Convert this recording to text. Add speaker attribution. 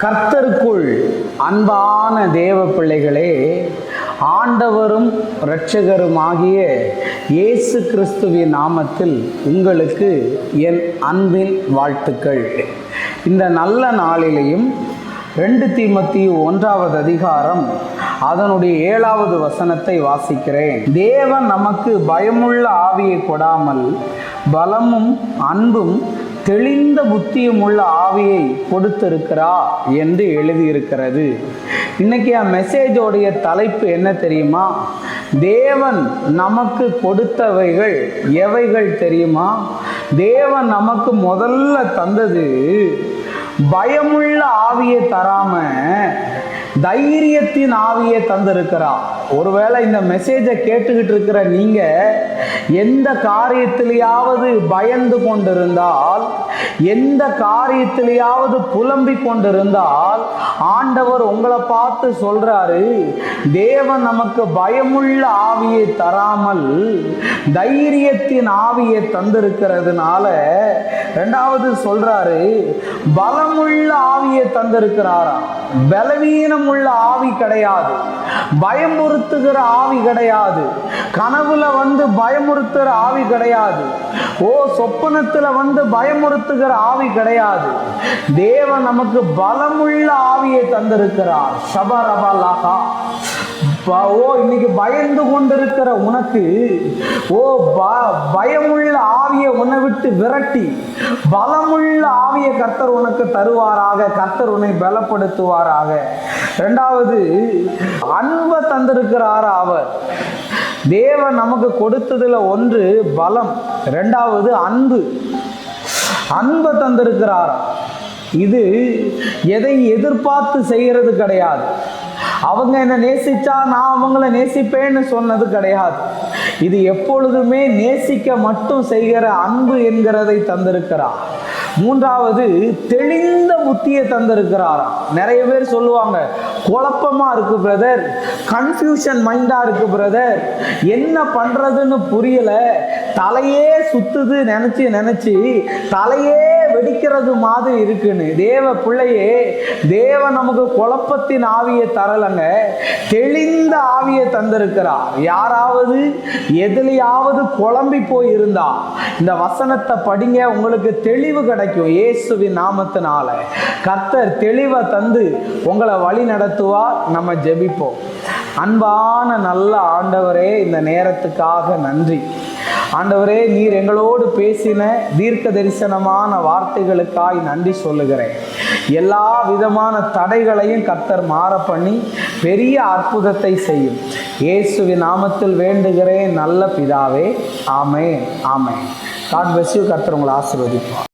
Speaker 1: கர்த்தருக்குள் அன்பான தேவ பிள்ளைகளே, ஆண்டவரும் இரட்சகருமாகிய இயேசு கிறிஸ்துவின் நாமத்தில் உங்களுக்கு என் அன்பின் வாழ்த்துக்கள். இந்த நல்ல நாளிலேயும் 2 தீமோத்தேயு 1வது அதிகாரம் அதனுடைய 7வது வசனத்தை வாசிக்கிறேன். தேவன் நமக்கு பயமுள்ள ஆவியை கொடாமல் பலமும் அன்பும் தெளிந்த புத்தியும் உள்ள ஆவியை கொடுத்திருக்கிறார் என்று எழுதியிருக்கிறது. இன்னைக்கு மெசேஜோடைய தலைப்பு என்ன தெரியுமா? தேவன் நமக்கு கொடுத்தவைகள் எவைகள் தெரியுமா? தேவன் நமக்கு முதல்ல தந்தது பயமுள்ள ஆவியை தராம தைரியத்தின் ஆவியை தந்திருக்கிறார். ஒருவேளை இந்த மெசேஜை கேட்டுக்கிட்டு இருக்கிற நீங்க எந்த காரியத்திலேயாவது பயந்து கொண்டிருந்தால், எந்த காரியத்திலேயாவது புலம்பிக் கொண்டிருந்தால், ஆண்டவர் உங்களை பார்த்து சொல்றாரு, தேவன் நமக்கு பயமுள்ள ஆவியை தராமல் தைரியத்தின் ஆவியை தந்திருக்கிறதுனால, 2வது சொல்றாரு பலமுள்ள ஆவியை தந்திருக்கிறாரா. பலவீனம் உள்ள ஆவி கிடையாது, பயமுறுத்துகிற ஆவி கிடையாது, கனவுல வந்து பயமுறுத்துகிற ஆவி கிடையாது, சொப்பனத்துல வந்து பயமுறுத்துகிற ஆவி கிடையாது. தேவன் நமக்கு பலமுள்ள ஆவியை தந்திருக்கிறார். ஷபரபலாகா. இன்னைக்கு பயந்து கொண்டிருக்கிற உனக்கு பயமுள்ள ஆவியை உன்னை விட்டு விரட்டி பலமுள்ள ஆவியை கர்த்தர் உனக்கு தருவாராக. கர்த்தர் உன்னை பலப்படுத்துவாராக. 2வது அன்பை தந்திருக்கிறார் அவர். தேவன் நமக்கு கொடுத்ததுல 1 பலம், 2வது அன்பு. அன்பை தந்திருக்கிறாரா. இது எதை எதிர்பார்த்து செய்கிறது கிடையாது. அவங்க என்ன நேசிச்சா நான் அவங்கள நேசிப்பேன்னு சொன்னது கிடையாது. இது எப்பொழுதுமே நேசிக்க மட்டும் செய்கிற அன்பு என்கிறதை தந்திருக்கிறார். 3வது தெளிந்த புத்தியை தந்திருக்கிறாராம். நிறைய பேர் சொல்லுவாங்க, குழப்பமா இருக்கு பிரதர், கன்ஃபியூஷன் மைண்டா இருக்கு பிரதர், என்ன பண்றதுன்னு புரியல, தலையே சுத்துது, நினைச்சு தலையே வெடிக்கிறது மாதிரி இருக்குன்னு. தேவ பிள்ளையே, தேவ நமக்கு குழப்பத்தின் ஆவியை தரலங்க, தெளிந்த ஆவியை தந்திருக்கிறார். யாராவது எதுலையாவது குழம்பி போய் இருந்தா இந்த வசனத்தை படிங்க, உங்களுக்கு தெளிவு கிடைக்கும். இயேசுவின் நாமத்தினால கர்த்தர் தெளிவை தந்து உங்களை வழி நடத்துவார். நம்ம ஜெபிப்போம். அன்பான நல்ல ஆண்டவரே, இந்த நேரத்துக்காக நன்றி. ஆண்டவரே, நீர் எங்களோடு பேசின தீர்க்க தரிசனமான வார்த்தைகளுக்காய் நன்றி சொல்லுகிறேன். எல்லா விதமான தடைகளையும் கர்த்தர் மாற பண்ணி பெரிய அற்புதத்தை செய்யும். இயேசுவின் நாமத்தில் வேண்டுகிறேன் நல்ல பிதாவே. Amen, amen. God bless you. கர்த்தர் உங்களை ஆசீர்வதிப்பார்.